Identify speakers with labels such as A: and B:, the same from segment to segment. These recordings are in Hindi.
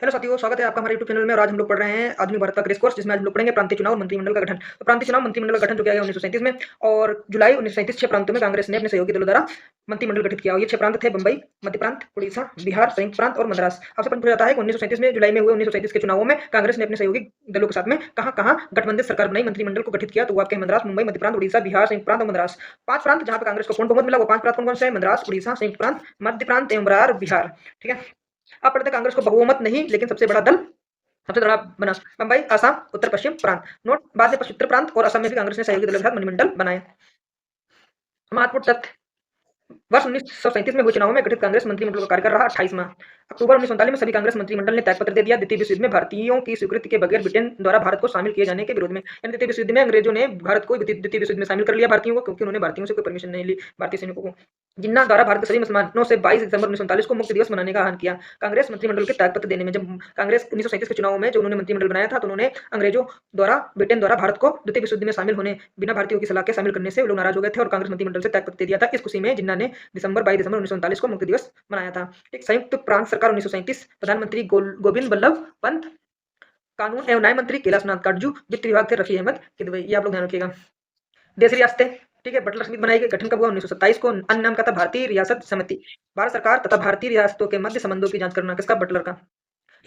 A: हेलो साथियों, स्वागत है आपका हमारे यूट्यूब चैनल में। और आज हम लोग पढ़ रहे हैं आधुनिक भारत का क्रेश कोर्स, जिसमें आज हम लोग पढ़ेंगे प्रांतीय चुनाव और मंत्रिमंडल का गठन। तो प्रांतीय चुनाव मंत्रिमंडल का गठन जो किया गया 1937 में, और जुलाई 1937 6 प्रांतों में कांग्रेस ने अपने सहयोगी दलों द्वारा मंत्रिमंडल गठित किया। और ये 6 प्रांत थे: बंबई, मध्य प्रांत, उड़ीसा, बिहार, संयुक्त प्रांत और मद्रास। आपसे पूछा जाता है कि 1937 में जुलाई में हुए 1937 के चुनावों में कांग्रेस ने अपने सहयोगी दलों के साथ में कहां कहां गठबंधन सरकार बनाई, मंत्रिमंडल को गठित किया। तो वो आपके मद्रास, मुंबई, मध्य प्रांत, उड़ीसा, बिहार, संयुक्त प्रांत और मद्रास। 5 प्रांत जहां पर कांग्रेस को पूर्ण बहुमत मिला, वो 5 प्रांत कौन कौन से हैं? मद्रास, उड़ीसा, संयुक्त प्रांत, मध्य प्रांत एवं बिहार। ठीक है। अब पढ़ते कांग्रेस को बहुमत नहीं, लेकिन सबसे बड़ा दल, सबसे बड़ा बना बंबई, असम, उत्तर पश्चिम प्रांत। नोट, बाद में पश्चिम प्रांत और असम में भी कांग्रेस ने सहयोगी दलों के साथ मंत्रिमंडल बनाए। महत्वपूर्ण तथ्य: वर्ष 1937 में हुए चुनाव में गठित कांग्रेस मंत्रिमंडल का कार्यकाल रहा 28 माह। अक्टूबर 1939 में सभी कांग्रेस मंत्रिमंडल ने त्यागपत्र दे दिया, द्वितीय विश्व युद्ध में भारतीयों की स्वीकृति के बगैर ब्रिटेन द्वारा भारत को शामिल किए जाने के विरोध में। यानी द्वितीय विश्व युद्ध में अंग्रेजों ने भारत को द्वितीय विश्व युद्ध में शामिल कर लिया भारतीयों को, क्योंकि उन्होंने भारतीयों से कोई परमिशन नहीं ली। भारतीय सैनिकों को, जिन्ना द्वारा भारत के सभी मुसलमानों से 22 दिसंबर 1939 को मुक्त दिवस मनाने का आह्वान किया। कांग्रेस मंत्रिमंडल के त्यागपत्र देने में, जब कांग्रेस 1937 के चुनाव में जो उन्होंने मंत्रिमंडल बनाया था, तो उन्होंने अंग्रेजों द्वारा, ब्रिटेन द्वारा भारत को द्वितीय विश्व युद्ध में शामिल होने बिना भारतीयों की सलाह के शामिल करने से लोग नाराज हो गए थे और कांग्रेस मंत्रिमंडल से त्यागपत्र दे दिया था। इस खुशी में जिन्ना ने 22 दिसंबर 1939 को मुक्ति दिवस मनाया था। एक संयुक्त प्रांत सरकार 1937, प्रधानमंत्री गोविंद बल्लभ पंत, कानून एवं न्याय मंत्री कैलाश नाथ काटजू, वित्त विभाग थे रफी अहमद किदवई। ये आप लोग ध्यान रखिएगा। देश रियासतें, ठीक है, बटलर समिति बनाई गई। गठन कब हुआ? 1927 को। अन्य नाम क्या था? भारतीय रियासत समिति। भारत सरकार तथा भारतीय रियासतों के मध्य संबंधों की जांच करना, किसका? बटलर का।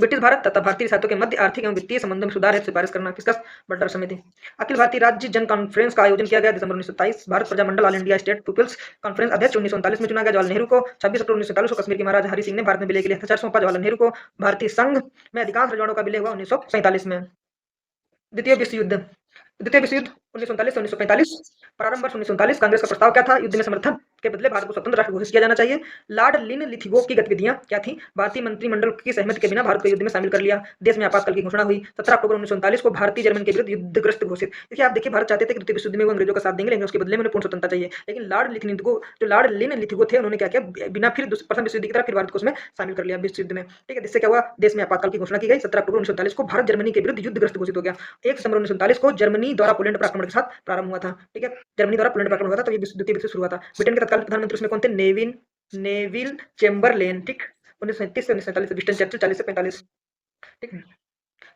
A: ब्रिटिश भारत तथा भारतीय रियासतों के मध्य आर्थिक एवं वित्तीय संबंधों में सुधार हेतु सिफारिश करना, किसका? बटलर समिति। अखिल भारतीय राज्य जन कॉन्फ्रेंस का आयोजन किया गया दिसंबर 1927। भारत प्रजामंडल all India state people's conference अध्यक्ष 1939 में चुना गया जवाहरलाल नेहरू को। 26 अक्टूबर 1947 को कश्मीर के महाराजा हरि सिंह ने भारत में विलय के लिए हस्ताक्षर सौंपा जवाहरलाल नेहरू को। भारतीय संघ में अधिकांश रजवाड़ों का विलय हुआ 1947 में। द्वितीय विश्व युद्ध, द्वितीय विश्व युद्ध 1939 से 1945। प्रारंभ वर्ष 1939। कांग्रेस का प्रस्ताव क्या था? युद्ध में समर्थन के बदले भारत को स्वतंत्र राष्ट्र घोषित किया जाना चाहिए। लॉर्ड लिनलिथगो की गतिविधियां क्या थी? भारतीय मंत्रिमंडल की सहमति के बिना भारत को युद्ध में शामिल कर लिया। देश में आपातकाल की घोषणा हुई। 17 अक्टूबर 1939 को भारतीय जर्मन के विरुद्ध युद्धग्रस्त घोषित। देखिए, आप देखिए, भारत चाहते थे कि द्वितीय विश्व युद्ध में वो अंग्रेजों का साथ देंगे, लेकिन उसके बदले में उन्हें पूर्ण स्वतंत्रता चाहिए। लेकिन लॉर्ड लिनलिथगो थे, उन्होंने क्या किया? बिना फिर प्रथम विश्व युद्ध की तरह फिर भारत को उसमें शामिल कर लिया विश्व युद्ध में। ठीक है, जिससे क्या हुआ? देश में आपातकाल की घोषणा की गई। 17 अक्टूबर 1939 को भारत जर्मनी के विरुद्ध युद्धग्रस्त घोषित हो गया। 1 दिसंबर 1939 को जर्मनी द्वारा पोलैंड पर आक्रमण के साथ प्रारंभ हुआ था। ठीक है, जर्मनी द्वारा पोलैंड पर आक्रमण हुआ था, तो ये द्वितीय विश्व शुरू हुआ था। ब्रिटेन के तत्कालीन प्रधानमंत्री उसमें कौन थे? Neville Chamberlain. ठीक, 1937 से 1947। विंस्टन चर्चिल 40 से 45। ठीक है।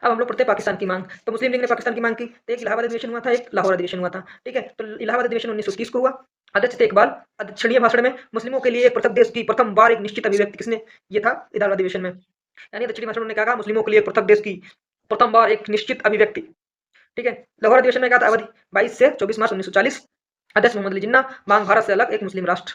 A: अब हम लोग पढ़ते हैं पाकिस्तान की मांग। तो मुस्लिम लीग ने पाकिस्तान की मांग की। तो एक इलाहाबाद अधिवेशन हुआ था, एक लाहौर अधिवेशन हुआ था। ठीक है, तो इलाहाबाद अधिवेशन 1930 को हुआ। अध्यक्ष थे इकबाल। अध्यक्षीय भाषण में मुस्लिमों के लिए एक पृथक देश की प्रथम बार एक निश्चित अभिव्यक्ति, किसने? ये था इलाहाबाद अधिवेशन में। यानी दक्षिणी भाषण में क्या कहा? मुस्लिमों के लिए एक पृथक देश की प्रथम बार एक निश्चित अभिव्यक्ति। ठीक है। लाहौर अधिवेशन में क्या था? अवधि 22 से 24 मार्च 1940। अध्यक्ष मोहम्मद अली जिन्ना। मांग भारत से अलग एक मुस्लिम राष्ट्र।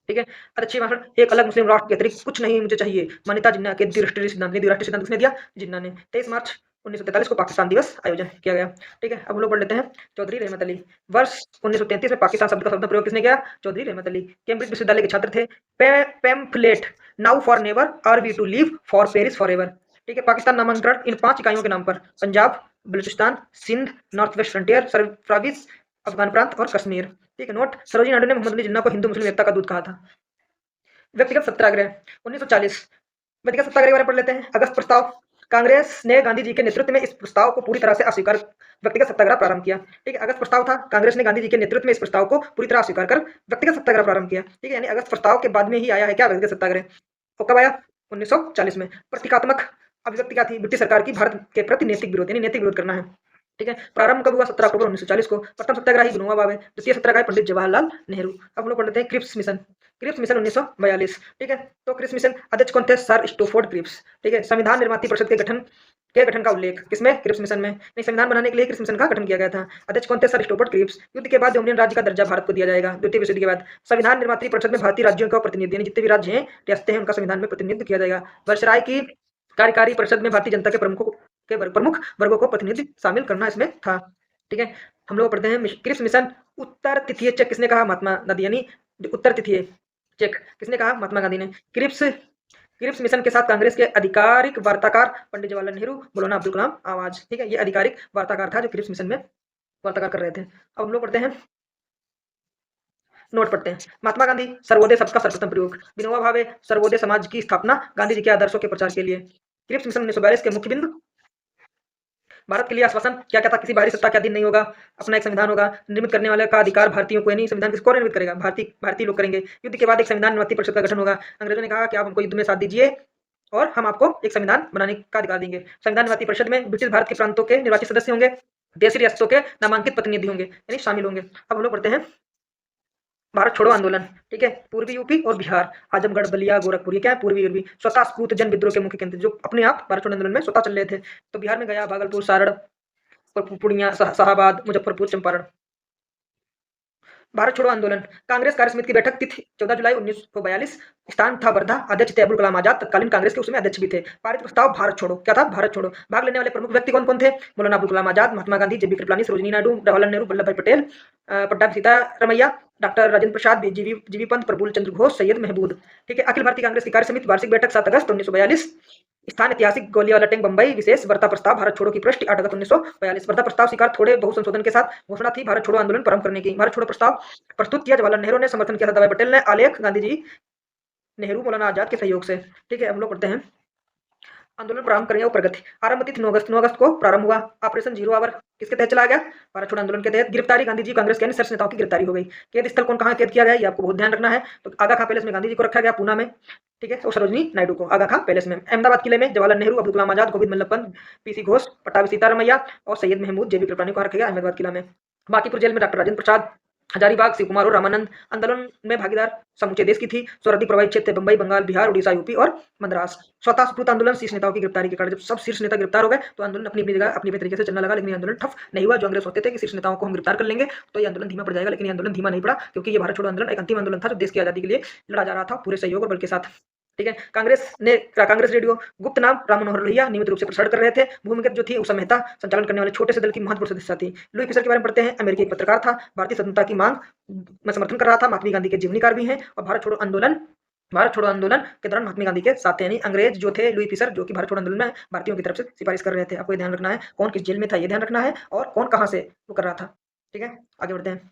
A: ठीक है। अध्यक्षीय भाषण: एक अलग मुस्लिम राष्ट्र के अतिरिक्त कुछ नहीं मुझे चाहिए। मान्यता जिन्ना के द्विराष्ट्रीय सिद्धांत। द्विराष्ट्रीय सिद्धांत किसने दिया? जिन्ना ने। 23 मार्च 1943 को पाकिस्तान दिवस आयोजन किया गया। ठीक है, अब हम लोग पढ़ लेते हैं चौधरी रहमत अली। वर्ष 1933 में पाकिस्तान शब्द का शब्द प्रयोग किसने किया? चौधरी रहमत अली। कैम्ब्रिज विश्वविद्यालय के छात्र थे। Pamphlet: now for never, are we to leave, for Paris for ever. ठीक है, पाकिस्तान नामांतरण इन 5 इकाइयों के नाम पर: Punjab, Baluchistan, Sindh, north west frontier province, Afghan प्रांत और कश्मीर। ठीक है। नोट, सरोजिनी नायडू ने मोहम्मद अली जिन्ना को हिंदू मुस्लिम एकता का दूत कहा था। व्यक्तिगत सत्याग्रह 1940। व्यक्तिगत सत्याग्रह के बारे में पढ़ लेते हैं। अगस्त प्रस्ताव: कांग्रेस ने गांधी जी के नेतृत्व में इस प्रस्ताव को पूरी तरह से अस्वीकार व्यक्तिगत सत्याग्रह प्रारंभ किया। ठीक है, अगस्त प्रस्ताव था। कांग्रेस ने गांधी जी के नेतृत्व में इस प्रस्ताव को पूरी तरह अस्वीकार कर व्यक्तिगत सत्याग्रह प्रारंभ किया। ठीक है, यानी अगस्त प्रस्ताव के बाद में ही आया है क्या? व्यक्तिगत सत्याग्रह। और कब आया? 1940 में। प्रतीकात्मक अभिव्यक्ति क्या थी? ब्रिटिश सरकार की भारत के प्रति नैतिक विरोध, यानी नैतिक विरोध करना है। ठीक है, प्रारंभ कब हुआ? 17 अक्टूबर 1940 को। प्रथम सत्याग्रही गुनुआ भावे, द्वितीय सत्याग्रही पंडित जवाहरलाल नेहरू। अब हम लोग पढ़ लेते हैं क्रिप्स मिशन। Cripps mission 1942। ठीक है, तो क्रिप्स मिशन अध्यक्ष कौन थे? Sir Stafford Cripps. ठीक है, संविधान निर्माती परिषद के गठन का उल्लेख किसमें? क्रिप्स मिशन में। नहीं, संविधान बनाने के लिए क्रिप्स मिशन का गठन किया गया था। अध्यक्ष कौन थे? Sir Stafford Cripps. युद्ध के बाद यूनियन राज्य का दर्जा भारत को दिया जाएगा। द्वितीय विश्व युद्ध के बाद संविधान निर्मात्री परिषद में भारतीय राज्यों का प्रतिनिधि, यानी जितने भी राज्य हैं, रियासतें हैं, उनका संविधान में प्रतिनिधित्व किया जाएगा। वर्षराय की कार्यकारी परिषद में भारतीय जनता के प्रमुख वर्गों को प्रतिनिधि शामिल करना इसमें था। ठीक है, हम लोग पढ़ते हैं क्रिप्स मिशन। उत्तर तिथीय चेक किसने कहा? महात्मा गांधी। यानी उत्तर तिथीय चेक किसने कहा? महात्मा गांधी ने। क्रिप्स मिशन के साथ कांग्रेस के आधिकारिक वार्ताकार पंडित जवाहरलाल नेहरू, मौलाना अब्दुल कलाम आवाज। ठीक है, ये आधिकारिक वार्ताकार था जो क्रिप्स मिशन में वार्ताकार कर रहे थे। अब हम लोग पढ़ते हैं, नोट पढ़ते हैं। महात्मा गांधी सर्वोदय सबका सर्वप्रथम प्रयोग। विनोबा भावे सर्वोदय समाज की स्थापना गांधी जी के आदर्शों के प्रचार के लिए। क्रिप्स मिशन 1942 के मुख्य बिंदु: भारत के लिए आश्वासन क्या क्या था? किसी बाहरी सत्ता का अधीन नहीं होगा, अपना एक संविधान होगा, निर्मित करने वाले का अधिकार भारतीयों को, नहीं संविधान किसको निर्मित करेगा? भारतीय लोग करेंगे। युद्ध के बाद एक संविधान निर्माती परिषद का गठन होगा। अंग्रेजों ने कहा कि आप हमको युद्ध में साथ दीजिए, और हम आपको एक संविधान बनाने का अधिकार देंगे। संविधान निर्माती परिषद में ब्रिटिश भारत के प्रांतों के निर्वाचित सदस्य होंगे, देशी रियासतों के नामांकित प्रतिनिधि होंगे, यानी शामिल होंगे। अब हम लोग पढ़ते हैं भारत छोड़ो आंदोलन। ठीक है, पूर्वी यूपी और बिहार, आजमगढ़, बलिया, गोरखपुर, ये क्या है, पूर्वी यूपी। स्वतः स्फूर्त जन विद्रोह के मुख्य केंद्र, जो अपने आप भारत छोड़ो आंदोलन में स्वतः चल रहे थे। तो बिहार में गया, भागलपुर, सारण, पूर्णिया, शाहाबाद, मुजफ्फरपुर, चंपारण। भारत छोड़ो आंदोलन कांग्रेस कार्य समिति की बैठक तिथि 14 जुलाई 1942, स्थान था वर्धा, अध्यक्ष थे अबुल कलाम आजाद, तत्कालीन कांग्रेस के उसमें अध्यक्ष भी थे। पारित प्रस्ताव भारत छोड़ो, क्या था, भारत छोड़ो। भाग लेने वाले प्रमुख व्यक्ति कौन कौन थे, मौलाना अबुल कलाम आजाद, महात्मा गांधी, जेबी कृपलानी, सरोजिनी नायडू, जवाहरलाल नेहरू, वल्लभ भाई पटेल, पट्टाभी सीतारमैया, डॉक्टर राजेंद्र प्रसाद, जीवी पंत, प्रफुल्ल चंद्र घोष, सैयद महमूद। ठीक है, अखिल भारतीय कांग्रेस की कार्य समिति वार्षिक बैठक 7 अगस्त 1942, स्थान ऐतिहासिक गोलियावाला टैंक बंबई, विशेष वार्ता प्रस्ताव भारत छोड़ो की पृष्ठ 8 अगस्त 1942। वार्ता प्रस्ताव स्वीकार, थोड़े बहुत संशोधन के साथ घोषणा थी भारत छोड़ो आंदोलन प्रारंभ करने की। भारत छोड़ो प्रस्ताव प्रस्तुत किया जवाहरलाल नेहरू ने, समर्थन किया सरदार पटेल ने, आलेख गांधी जी, नेहरू, मौलाना आजाद के सहयोग से। ठीक है, हम लोग पढ़ते हैं आंदोलन प्रारंभ करेंगे और प्रगति। आरंभ तिथि 9 अगस्त को प्रारंभ हुआ। ऑपरेशन जीरो आवर किसके तहत चला गया, भारत छोड़ो आंदोलन के तहत। गिरफ्तारी, गांधी जी कांग्रेस के अन्य शीर्ष नेताओं की गिरफ्तारी हो गई। कैद स्थल कौन कहाँ कैद किया गया, ये आपको बहुत ध्यान रखना है। तो आगा खां पैलेस में गांधी जी को रखा गया, पूना में। ठीक है, और सरोजनी नायडू को आगा खां पैलेस में। अहमदाबाद किले में जवाहरलाल नेहरू, अब्दुल कलाम आजाद, गोविंद बल्लभ पंत, पीसी घोष, पट्टाभी सीतारमैया और सैयद महमूद, जेबी कृपलानी को रखा गया अहमदाबाद किला में। बांकीपुर जेल में डॉक्टर राजेंद्र प्रसाद, हजारीबाग, शिव कुमार और रामानंद। आंदोलन में भागीदार समूचे देश की थी। सर्वाधिक प्रभावित क्षेत्र बंबई, बंगाल, बिहार, उड़ीसा, यूपी और मद्रास। स्वतः स्फूर्त आंदोलन, शीर्ष नेताओं की गिरफ्तारी के कारण। जब सब शीर्ष नेता गिरफ्तार हो गए तो आंदोलन अपनी अपनी जगह अपनी तरीके से चलने लगा, लेकिन आंदोलन ठप नहीं हुआ। जो अंग्रेज होते थे कि शीर्ष नेताओं को हम गिरफ्तार कर लेंगे तो ये आंदोलन धीमा पड़ जाएगा, लेकिन ये आंदोलन धीमा नहीं पड़ा, क्योंकि ये भारत छोड़ो आंदोलन एक अंतिम आंदोलन था जो देश की आजादी के लिए लड़ा जा रहा था पूरे सहयोग और बल के साथ। ठीक है, कांग्रेस रेडियो गुप्त नाम राम मनोहर लोहिया नियमित रूप से प्रसारण कर रहे थे। भूमिगत जो थी उषा मेहता संचालन करने वाले छोटे से दल की महत्वपूर्ण सदस्य थी। लुई फिशर के बारे में पढ़ते हैं। अमेरिकी एक पत्रकार था, भारतीय स्वतंत्रता की मांग में समर्थन कर रहा था। महात्मा गांधी के जीवनीकार भी हैं और भारत छोड़ो आंदोलन के दौरान महात्मा गांधी के साथ थे। यानी अंग्रेज जो थे लुई फिशर, जो कि भारत छोड़ो आंदोलन में भारतीयों की तरफ से सिफारिश कर रहे थे। आपको ये ध्यान रखना है, कौन किस जेल में था ये ध्यान रखना है, और कौन कहाँ से वो कर रहा था। ठीक है, आगे बढ़ते हैं।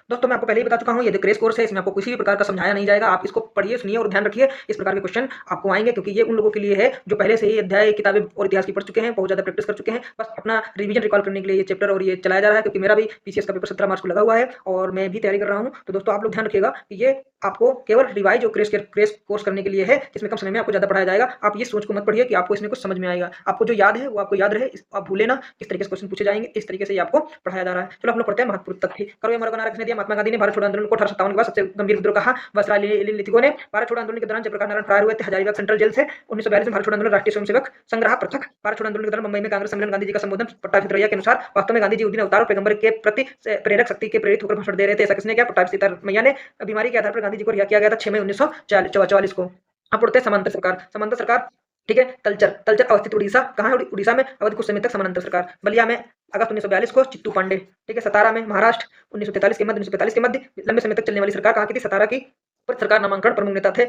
A: दोस्तों मैं आपको पहले ही बता चुका हूँ, ये जो क्रेश कोर्स है इसमें आपको किसी भी प्रकार का समझाया नहीं जाएगा। आप इसको पढ़िए, सुनिए और ध्यान रखिए। इस प्रकार के क्वेश्चन आपको आएंगे, क्योंकि ये उन लोगों के लिए है जो पहले से ही अध्याय, किताबें और इतिहास की पढ़ चुके हैं, बहुत ज़्यादा प्रैक्टिस कर चुके हैं। बस अपना रिवीजन रिकॉल करने के लिए ये चैप्टर और ये चलाया जा रहा है, क्योंकि मेरा भी पीसीएस का पेपर 17 मार्च को लगा हुआ है और मैं भी तैयारी कर रहा हूँ। तो दोस्तों आप लोग ध्यान रखिएगा कि ये आपको केवल रिवाइज और क्रेश कोर्स करने के लिए है, इसमें कम समय में आपको ज़्यादा पढ़ाया जाएगा। आप ये सोच को मत पढ़िए कि आपको इसमें कुछ समझ में आएगा। आपको जो याद है वो आपको याद रहे, आप भूले ना, किस तरीके से क्वेश्चन पूछे जाएंगे, इस तरीके से आपको पढ़ाया जा रहा है। चलो हम लोग पढ़ते हैं महत्वपूर्ण तथ्य। करो या मरो का नारा किसने दिया, महात्मा गांधी ने। भारत छोड़ो आंदोलन को 1857 के बाद सबसे गंभीर विद्रोह कहा, वसरा लिथिगो ने। भारत छोड़ो आंदोलन के दौरान जयप्रकाश नारायण फरार हुए थे हजारीबाग सेंट्रल जेल से। 1942 में भारत छोड़ो आंदोलन राष्ट्रीय स्वयंसेवक संग्रह पृथक। भारत छोड़ो आंदोलन के दौरान मुंबई में कांग्रेस सम्मेलन, गांधी जी का संबोधन। पट्टाभी सीतारमैया के अनुसार वास्तव में गांधी जी उस दिन अवतार और पैगंबर के प्रति प्रेरक शक्ति के प्रेरित होकर भाषण दे रहे थे। ऐसा किसने किया, पट्टाभी सीतारमैया ने। बीमारी के आधार पर गांधी जी को रिहा किया गया था 6 मई 1944 को। अब पढ़ते हैं समांतर सरकार। ठीक है, तलचर अवस्थित उड़ीसा, कहाँ है, उड़ीसा में अवधि कुछ समय तक समानांतर सरकार। बलिया में अगस्त 1942 को चित्तू पांडे। ठीक है, सतारा में महाराष्ट्र 1943 के मध्य लंबे समय तक चलने वाली सरकार कहाँ की थी, सतारा की। सरकार नामांकन प्रमुख नेता थे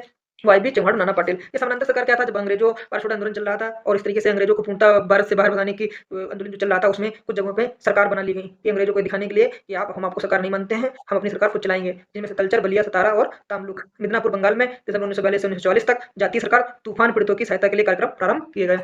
A: वाई चौहान, नाना पाटिल। ये समानांतर सरकार क्या था, जब अंग्रेजों भारत छोड़ो आंदोलन चल रहा था और इस तरीके से अंग्रेजों को पूर्णतः भारत से बाहर भगाने की आंदोलन जो चल रहा था, उसमें कुछ जगहों पे सरकार बना ली गई कि अंग्रेजों को दिखाने के लिए कि हम आपको सरकार नहीं मानते हैं, हम अपनी सरकार खुद चलाएंगे। जिनमें से तलचर, बलिया, सतारा और तामलुक। मिदनापुर बंगाल में दिसंबर 1942 से 1944 तक जातीय सरकार, तूफान पीड़ितों की सहायता के लिए कार्यक्रम प्रारंभ किए गए।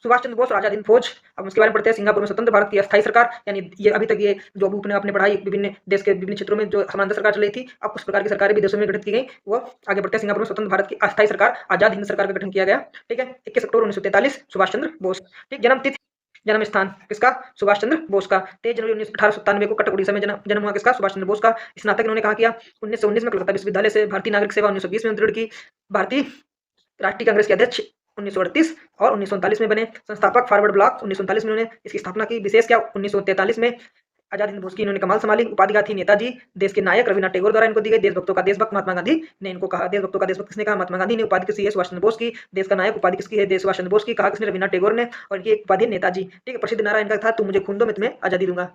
A: सुभाष चंद्र बोस और आजाद हिंद फौज। अब उसके बारे में पढ़ते हैं। सिंगापुर में स्वतंत्र भारत की अस्थायी सरकार, यानी ये अभी तक ये जो अभी आपने पढ़ाई विभिन्न देश के विभिन्न क्षेत्रों में जो समानांतर सरकार चल रही थी, अब उस प्रकार की सरकारें विदेशों में गठित की गई। वो आगे बढ़ते हैं। सिंगापुर में स्वतंत्र भारत की अस्थायी सरकार, आजाद हिंद सरकार का गठन किया गया। ठीक है, 21 अक्टूबर 1943 सुभाष चंद्र बोस। ठीक, जन्म तिथि, जन्म स्थान किसका, सुभाष चंद्र बोस का। 23 जनवरी 1897 को कटक उड़ीसा में जन्म हुआ किसका, सुभाष चंद्र बोस का। स्नातक इन्होंने कहा किया 1919 में कलकत्ता विश्वविद्यालय से। भारतीय नागरिक सेवा 1920 में दृढ़ की। भारतीय राष्ट्रीय कांग्रेस के अध्यक्ष 1938 और 1939 में बने। संस्थापक फॉरवर्ड ब्लॉक 1939 में उन्होंने इसकी स्थापना की। विशेष क्या, 1943 में आजाद हिंद फौज की इन्होंने कमाल संभाली। उपाधि थी नेताजी, देश के नायक रविन्द्रनाथ टैगोर द्वारा इनको दी गई। देशभक्तों का देशभक्त महात्मा गांधी ने इनको कहा। देशभक्तों का देशभक्त किसने कहा, महात्मा गांधी ने। उपाधि किसकी है, सुभाष चंद्र बोस की। देश का नायक उपाधि किसकी है, देश सुभाष चंद्र बोस की। कहा किसने, रविन्द्रनाथ टैगोर ने। और इनकी उपाधि नेताजी। ठीक है, प्रसिद्ध नारा इनका था, तुम मुझे खून दो मैं तुम्हें आजादी दूंगा।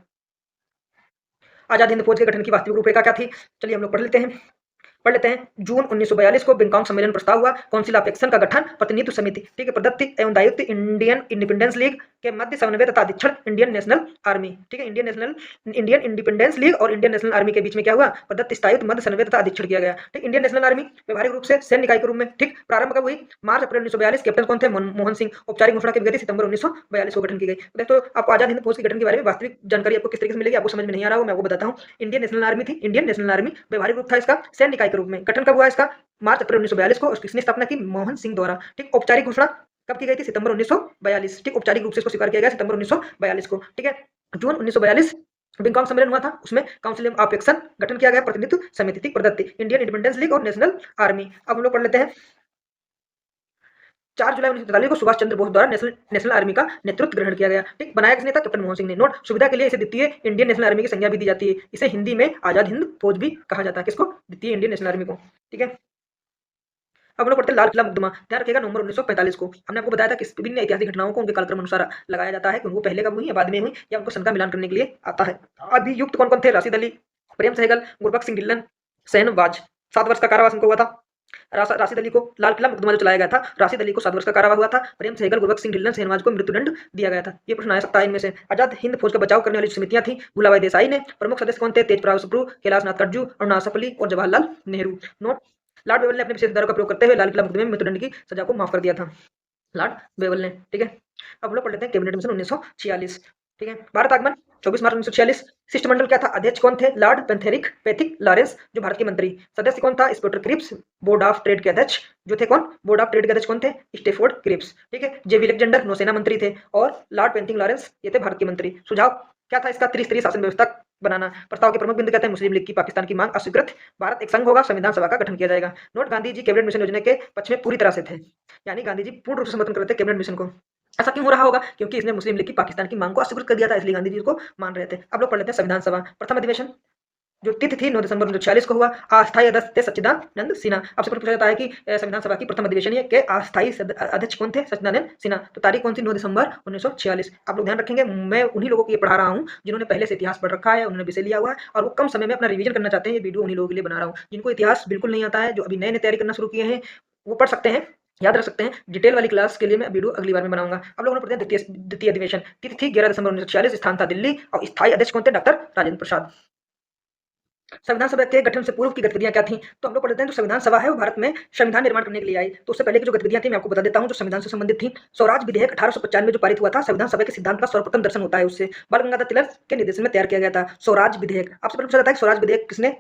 A: आजाद हिंद फौज के गठन की वास्तविक रूपरेखा क्या थी, चलिए हम लोग पढ़ लेते हैं। जून 1942 को बैंकॉक सम्मेलन प्रस्ताव हुआ। काउंसिल ऑफ एक्शन का गठन, प्रतिनिधित्व समिति। ठीक है, प्रदत्ति एवं दायित्व इंडियन इंडिपेंडेंस लीग, के मध्य समन्वय तथा अधीक्षण इंडियन नेशनल आर्मी। ठीक है, इंडियन इंडिपेंडेंस लीग और इंडियन नेशनल आर्मी के बीच में क्या हुआ, प्रदत्त स्थायित्व मध्य समन्वय तथा अधीक्षण किया गया। ठीक, इंडियन नेशनल आर्मी व्यवहारिक रूप से सैन्य निकाय के रूप में ठीक प्रारंभ कब हुई, मार्च अप्रैल 1942। कैप्टन कौन थे, मोहन सिंह। औपचारिक घोषणा की विधि सितंबर 1942 को गठन की गई। दोस्तों आपको आजाद हिंद फौज के गठन के बारे में वास्तविक जानकारी आपको किस तरीके से मिलेगी, आपको समझ में नहीं आ रहा हो मैं आपको बताता हूँ। इंडियन नेशनल आर्मी थी, इंडियन नेशनल आर्मी व्यवहारिक रूप था इसका सैन्य निकाय के रूप में। गठन कब हुआ इसका, मार्च अप्रैल 1942 को। और किसने स्थापना की, मोहन सिंह द्वारा। ठीक, औपचारिक घोषणा कब की गई थी, सितंबर 1942। ठीक, औपचारिक रूप से इसको स्वीकार किया गया सितंबर 1942 को। ठीक है, जून 1942 बिंगकॉक सम्मेलन हुआ था, उसमें काउंसिल ऑफ एक्शन गठन किया गया, प्रतिनिधित्व समिति थी प्रदत्त, इंडियन इंडिपेंडेंस लीग और नेशनल आर्मी। अब हम लोग पढ़ लेते हैं। 4 जुलाई 1943 को सुभाष चंद्र बोस द्वारा नेशनल आर्मी का नेतृत्व ग्रहण किया गया। ठीक, बनाया किसने था, कैप्टन मोहन सिंह ने। नोट, सुविधा के लिए इसे द्वितीय इंडियन नेशनल आर्मी की संज्ञा भी दी जाती है। इसे हिंदी में आजाद हिंद फौज भी कहा जाता है। किसको, द्वितीय इंडियन नेशनल आर्मी को। ठीक है, अब हम लोग पढ़ते हैं लाल किला मुकदमा। ध्यान रखिएगा, नवंबर 1945 को। हमने आपको बताया था कि विभिन्न ऐतिहासिक घटनाओं को उनके कालक्रम अनुसार लगाया जाता है कि उनको पहले कब हुई या बाद में हुई, या उनको सन का मिलान करने के लिए आता है। अभियुक्त कौन कौन थे, राशिद अली, प्रेम सहगल, गुरबख्श सिंह ढिल्लन, शहनवाज। 7 वर्ष का कारावास उनको हुआ था। राशिद अली को लाल किला मुकदमा जो चलाया गया था, राशिद अली को 7 वर्ष का कारावास हुआ था। प्रेम सहगल, गुरबख्श सिंह ढिल्लन, शहनवाज को मृत्युदंड दिया गया था। ये प्रश्न आ सकता है इनमें से। आजाद हिंद फौज का बचाव करने वाली समितियां थी, भूलाभाई देसाई ने। प्रमुख सदस्य कौन थे, तेजप्रताप सुप्रू, कैलाश नाथ कटजू, अरुणा असफली और Jawaharlal Nehru. Note, Lord bevel ने अपने विशेष अधिकारों का प्रयोग करते हुए लाल किला मुकदमे में मृत्युदंड की सजा को माफ कर दिया था, लॉर्ड बेवल ने। ठीक है, अब हम लोग पढ़ लेते हैं कैबिनेट मिशन 1946। ठीक है, भारत आगमन 24 मार्च 1946। शिष्टमंडल क्या था, अध्यक्ष कौन थे, लॉर्ड पैथिक लॉरेंस जो भारत के मंत्री। सदस्य कौन था, inspector Cripps. Board of trade के अध्यक्ष जो थे कौन, बोर्ड ऑफ ट्रेड के अध्यक्ष कौन थे, स्टेफोर्ड क्रिप्स। ठीक है, जे विलेक्जेंडर नौसेना मंत्री थे और लॉर्ड पैथिक लॉरेंस ये थे भारत के मंत्री। सुझाव क्या था इसका, त्रिस्तरीय शासन व्यवस्था बनाना। प्रस्ताव के प्रमुख बिंदु कहते हैं, मुस्लिम लीग की पाकिस्तान की मांग अस्वीकृत, भारत एक संघ होगा, संविधान सभा का गठन किया जाएगा। Note, Gandhi ji cabinet mission योजना के पक्ष में पूरी तरह से थे, यानी गांधी जी पूर्ण रूप से समर्थन करते थे कैबिनेट मिशन को। ऐसा क्यों हो रहा होगा, क्योंकि इसने मुस्लिम लीग की पाकिस्तान की मांग को अस्वीकृत कर दिया था, इसलिए गांधी जी को मान रहे थे। अब लोग पढ़ लेते हैं संविधान सभा। प्रथम अधिवेशन जो तिथि थी 9 दिसंबर 1946 को हुआ। अस्थायी अध्यक्ष थे सच्चिदानंद सिन्हा। आपसे पूछा जाता है कि संविधान सभा की प्रथम अधिवेशन के अस्थायी अध्यक्ष कौन थे, सच्चिदानंद सिन्हा। तो तारीख कौन सी, 9 दिसंबर 1946। आप लोग ध्यान रखेंगे, मैं उन्हीं लोगों को ये पढ़ा रहा हूँ जिन्होंने पहले से इतिहास पढ़ रखा है, उन्होंने विषय लिया हुआ है और वो कम समय में अपना रिवीजन करना चाहते हैं। ये वीडियो उन्हीं लोगों के लिए बना रहा हूँ जिनको इतिहास बिल्कुल नहीं आता है, जो अभी नए नए तैयारी करना शुरू किए हैं, वो पढ़ सकते हैं, याद रख सकते हैं। डिटेल वाली क्लास के लिए मैं वीडियो अगली बार में बनाऊंगा। अब लोगों ने पढ़ते हैं द्वितीय अधिवेशन। तिथि थी 11 दिसंबर 1946, स्थान था दिल्ली और स्थायी अध्यक्ष कौन थे, डॉक्टर राजेंद्र प्रसाद। संविधान सभा के गठन से पूर्व की गतिविधियां क्या थी, तो हम लोग पढ़ते हैं जो संविधान सभा है वो भारत में संविधान निर्माण करने के लिए आई। तो उससे पहले की जो गतिविधियां थी मैं आपको बता देता हूं जो संविधान से संबंधित थी। स्वराज विधेयक 1895 जो पारित हुआ था, संविधान सभा के सिद्धांत का सर्वप्रथम दर्शन होता है उससे। बाल गंगाधर तिलक के निर्देशन में तैयार किया गया था स्वराज विधेयक। आपसे पूछा जाता है स्वराज विधेयक किसने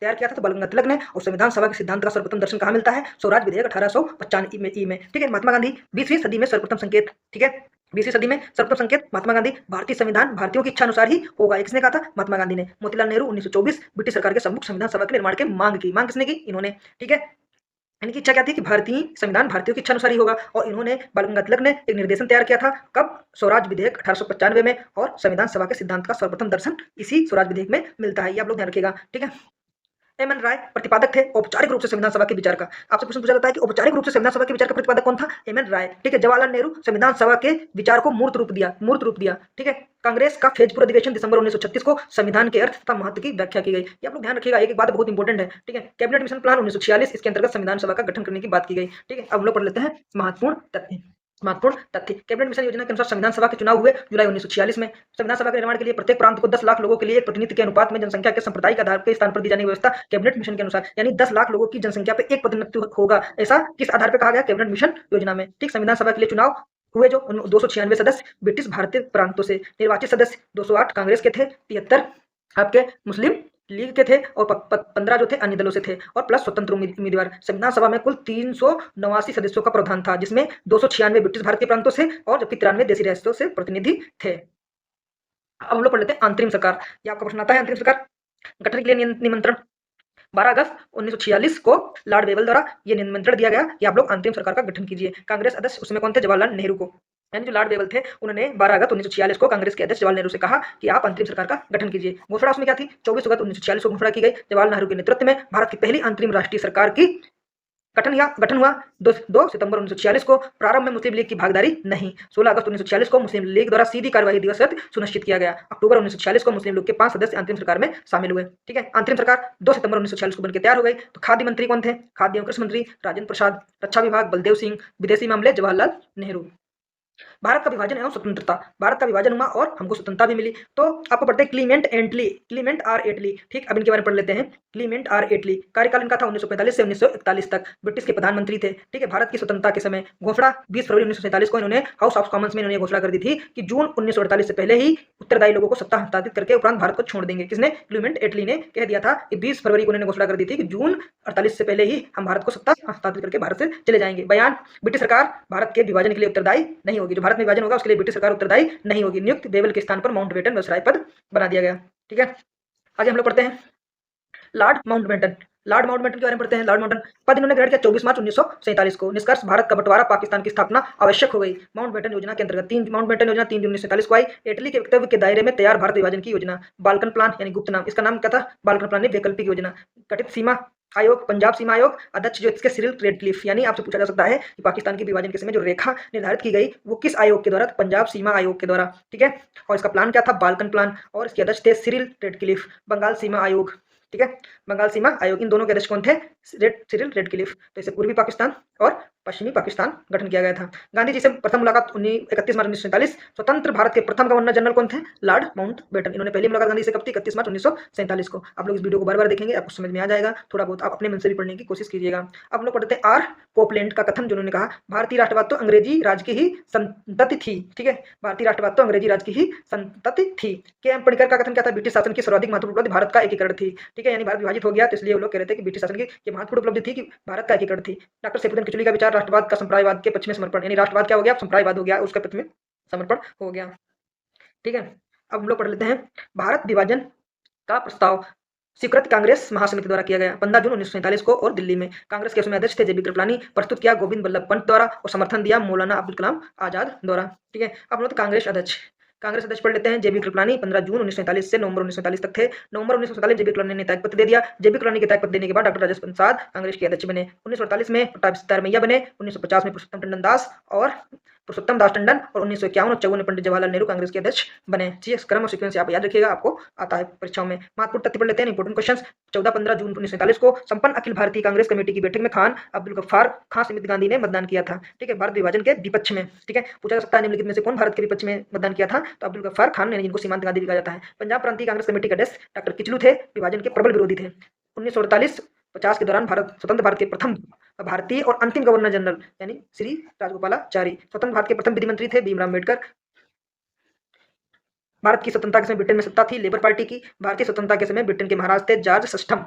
A: तैयार किया था, तो बाल गंगाधर तिलक ने। और संविधान सभा के सिद्धांत का सर्वप्रथम दर्शन कहाँ मिलता है, स्वराज विधेयक 1895 में। ठीक है, महात्मा गांधी 20वीं सदी में सर्वप्रथम संकेत। ठीक है, 20वीं सदी में सर्वप्रथम संकेत महात्मा गांधी। भारतीय संविधान भारतीयों की इच्छा अनुसार ही होगा, किसने कहा था, महात्मा गांधी ने। मोतीलाल नेहरू 1924 ब्रिटिश सरकार के सम्मुख संविधान सभा के निर्माण की मांग की। मांग किसने की, इन्होंने। ठीक है, इनकी इच्छा क्या थी कि भारतीय संविधान भारतीयों की इच्छा अनुसार ही होगा और इन्होंने बाल गंगाधर तिलक ने एक निर्देशन तैयार किया था, कब, स्वराज विधेयक 1895 में। और संविधान सभा के सिद्धांत का सर्वप्रथम दर्शन इसी स्वराज विधेयक में मिलता है, ये आप लोग ध्यान रखिएगा। ठीक है, एम एन राय प्रतिपादक थे औपचारिक रूप से संविधान सभा के विचार का। आपसे प्रश्न पूछा जाता है कि औपचारिक रूप से संविधान सभा के विचार का प्रतिपादक कौन था, एम एन राय। ठीक है, जवाहरलाल नेहरू संविधान सभा के विचार को मूर्त रूप दिया। ठीक है, कांग्रेस का फेजपुर अधिवेशन दिसंबर 1936 को संविधान के अर्थ तथा महत्व की व्याख्या की गई। ये आप लोग ध्यान रखिएगा, एक बात बहुत इंपॉर्टेंट है। ठीक है, कैबिनेट मिशन प्लान 1946 इसके अंतर्गत संविधान सभा का गठन करने की बात की गई। ठीक है, अब हम लोग पढ़ लेते हैं महत्वपूर्ण तथ्य। कैबिनेट मिशन योजना के अनुसार संविधान सभा के चुनाव हुए जुलाई 1946 में। संविधान सभा के निर्माण के लिए प्रत्येक प्रांत को 10 लाख लोगों के लिए एक प्रतिनिधि के अनुपात में जनसंख्या के सांप्रदायिक आधार के स्थान पर दी जाने की व्यवस्था कैबिनेट मिशन के अनुसार, यानी 10 लाख लोगों की जनसंख्या पे एक प्रतिनिधित्व होगा, ऐसा किस आधार पर कहा गया, कैबिनेट मिशन योजना में। ठीक, संविधान सभा के लिए चुनाव हुए जो 296 सदस्य ब्रिटिश भारतीय प्रांतों से, निर्वाचित सदस्य 208 कांग्रेस के थे, 73 आपके मुस्लिम लीग के थे और 15 जो थे अन्य दलों से थे और प्लस स्वतंत्र उम्मीदवार। संविधान सभा में कुल 389 सदस्यों का प्रावधान था, जिसमें 296 ब्रिटिश भारतीय प्रांतों से और जबकि 93 देशी रियासतों से प्रतिनिधि थे। अब हम लोग पढ़ लेते हैं अंतरिम सरकार। ये आपका प्रश्न आता है, अंतरिम सरकार गठन के लिए निमंत्रण 12 अगस्त 1946 को लॉर्ड बेवल द्वारा ये निमंत्रण दिया गया कि आप लोग अंतरिम सरकार का गठन कीजिए। कांग्रेस अध्यक्ष उसमें कौन थे, जवाहरलाल नेहरू को, यानी जो लॉर्ड बेवल थे उन्होंने 12 अगस्त 1946 को कांग्रेस के अध्यक्ष जवाहरलाल नेहरू से कहा कि आप अंतरिम सरकार का गठन कीजिए। घोषणा उसमें क्या थी, 24 अगस्त 1946 को घोषणा की गई। जवाहरलाल नेहरू के नेतृत्व में भारत की पहली अंतरिम राष्ट्रीय सरकार की गठन हुआ 2 सितंबर 1946 को। प्रारंभ में मुस्लिम लीग की भागीदारी नहीं। 16 अगस्त 1946 को मुस्लिम लीग द्वारा सीधी कार्यवाही दिवस सुनिश्चित किया गया। अक्टूबर 1946 को मुस्लिम लीग के 5 सदस्य अंतरिम सरकार में शामिल हुए। ठीक है, अंतरिम सरकार 2 सितंबर 1946 को बनकर तैयार हो गई। तो खाद्य मंत्री कौन थे, खाद्य एवं कृषि मंत्री राजेंद्र प्रसाद, रक्षा विभाग बलदेव सिंह, विदेशी मामले जवाहरलाल नेहरू। भारत का विभाजन एवं स्वतंत्रता। भारत का विभाजन हुआ और हमको स्वतंत्रता भी मिली। तो आपको पढ़ते हैं क्लीमेंट एटली, क्लीमेंट आर एटली, ठीक, अब इनके बारे में पढ़ लेते हैं। क्लीमेंट आर एटली, कार्यकाल इनका था 1945 से 1941 तक, ब्रिटिश के प्रधानमंत्री थे, ठीक है। भारत की स्वतंत्रता के समय घोषणा 20 फरवरी 1947 को इन्होंने हाउस ऑफ कॉमन्स में इन्होंने घोषणा कर दी थी कि जून 1948 से पहले ही उत्तरदायी लोगों को सत्ता हस्तांतरित करके उपरांत भारत को छोड़ देंगे। किसने? क्लीमेंट एटली ने कह दिया था कि 20 फरवरी को उन्होंने घोषणा कर दी थी कि जून 48 से पहले ही हम भारत को सत्ता हस्तांतरित करके भारत से चले जाएंगे। बयान, ब्रिटिश सरकार भारत के विभाजन के लिए उत्तरदायी नहीं होगी। जो भारत में विभाजन होगा उसके लिए ब्रिटिश सरकार उत्तरदायी नहीं होगी। नियुक्त बेवल के स्थान पर माउंटबेटन व्यवसाय पद बना दिया गया, ठीक है। आगे हम लोग पढ़ते हैं लॉर्ड माउंटबेटन। लॉर्ड माउंटबेटन के बारे में पढ़ते हैं। लॉर्ड माउंटबेटन पद इन्होंने ग्रहण किया 24 मार्च 1947 को। निष्कर्ष, भारत का बंटवारा, पाकिस्तान की स्थापना आवश्यक हो गई। माउंटबेटन योजना के अंतर्गत माउंटबेटन योजना 3 जून 1947 को आई। इटली के वक्तव्य के दायरे में तैयार भारत विभाजन की योजना, बाल्कन प्लान यानी गुप्त नाम, इसका नाम क्या था? बाल्कन प्लान, वैकल्पिक योजना। गठित सीमा आयोग, पंजाब सीमा आयोग, अध्यक्ष जो इसके सिरिल रेडक्लिफ। यानी आपसे पूछा जा सकता है कि पाकिस्तान के विभाजन के समय जो रेखा निर्धारित की गई वो किस आयोग के द्वारा? पंजाब सीमा आयोग के द्वारा, ठीक है। और इसका प्लान क्या था? Balkan plan. और इसके अध्यक्ष थे सिरिल रेडक्लिफ। बंगाल सीमा आयोग, ठीक है, बंगाल सीमा आयोग, इन दोनों के अध्यक्ष कौन थे? Cyril Radcliffe. तो इसे पूर्वी पाकिस्तान और पश्चिमी पाकिस्तान गठन किया गया था। गांधी जी से प्रथम मुलाकात 31 मार्च 1947। स्वतंत्र भारत के प्रथम गवर्नर जनरल कौन थे? Lord Mountbatten. इन्होंने पहली मुलाकात गांधी से कब थी? 31 मार्च 1947 को। आप लोग इस वीडियो को बार बार देखेंगे, आपको समझ में आ जाएगा। थोड़ा बहुत आप अपने मन से भी पढ़ने की कोशिश कीजिएगा। अब लोग पढ़ते हैं आर कोपलैंड का कथन, जिन्होंने कहा भारतीय राष्ट्रवाद तो अंग्रेजी राज की ही संतति थी, ठीक है। भारतीय राष्ट्रवाद तो अंग्रेजी राज की ही संतति थी। के एम पणिकर का कथन क्या था? ब्रिटिश शासन की सर्वाधिक महत्वपूर्ण उपलब्धि भारत का एकीकरण थी, ठीक है। यानी भारत विभाजित हो गया तो इसलिए वो लोग कह रहे थे कि ब्रिटिश शासन की ये महत्वपूर्ण उपलब्धि थी कि भारत का एकीकरण थी। डॉक्टर सैफुद्दीन किचलुई का विचार, राष्ट्रवाद का संप्रदायवाद के पक्ष में समर्पण, यानी राष्ट्रवाद क्या हो गया? संप्रदायवाद हो गया, उसके पक्ष में समर्पण हो गया, ठीक है। अब हम लोग पढ़ लेते हैं भारत विभाजन का प्रस्ताव स्वीकृत कांग्रेस महासमिति द्वारा किया गया 15 जून 1947 को और दिल्ली में। कांग्रेस के उसमें अध्यक्ष थे जेबी कृपलानी। प्रस्तुत किया गोविंद बल्लभ पंत द्वारा और समर्थन दिया मौलाना अब्दुल कलाम आजाद द्वारा, ठीक है। अब लोग कांग्रेस अध्यक्ष, कांग्रेस अध्यक्ष पढ़ लेते हैं जेबी कृपलानी। 15 जून 1947 से नवंबर 1947 तक थे। नवंबर 1947 जेबी कृपलानी ने त्यागपत्र दे दिया। जेबी कृपलानी के त्यागपत्र देने के बाद डॉक्टर राजेंद्र प्रसाद कांग्रेस के अध्यक्ष बने। 1948 में प्रताप सिद्धारमैया बने। 1950 में पुरुषोत्तम टंडन दास और पुरुषोत्तम दास टंडन और 1951 और 54 में पंडित जवाहरलाल नेहरू कांग्रेस के अध्यक्ष बने। ठीक, क्रम और सीक्वेंस आप याद रखिएगा, आपको आता है परीक्षाओं में। महत्वपूर्ण तथ्य पढ़ लेते हैं, इंपोर्टेंट क्वेश्चंस। 14-15 जून 1947 को संपन्न अखिल भारतीय कांग्रेस कमेटी की बैठक में खान अब्दुल गफ्फार खां समेत गांधी ने मतदान किया था, ठीक है, भारत विभाजन के विपक्ष में, ठीक है। पूछा जा सकता है निम्नलिखित में से कौन भारत के विपक्ष में मतदान किया था? तो अब्दुल गफ्फार खान ने, जिनको सीमांत गांधी भी कहा जाता है। पंजाब प्रांतीय कांग्रेस कमेटी के अध्यक्ष डॉक्टर किचलू थे, विभाजन के प्रबल विरोधी थे। 1948-50 के दौरान स्वतंत्र भारत के प्रथम भारतीय और अंतिम गवर्नर जनरल यानी श्री राजगोपालाचारी। स्वतंत्र भारत के प्रथम विधि मंत्री थे भीमराव अम्बेडकर। भारत की स्वतंत्रता के समय ब्रिटेन में सत्ता थी लेबर पार्टी की। भारतीय स्वतंत्रता के समय ब्रिटेन के महाराज थे जॉर्ज सस्टम।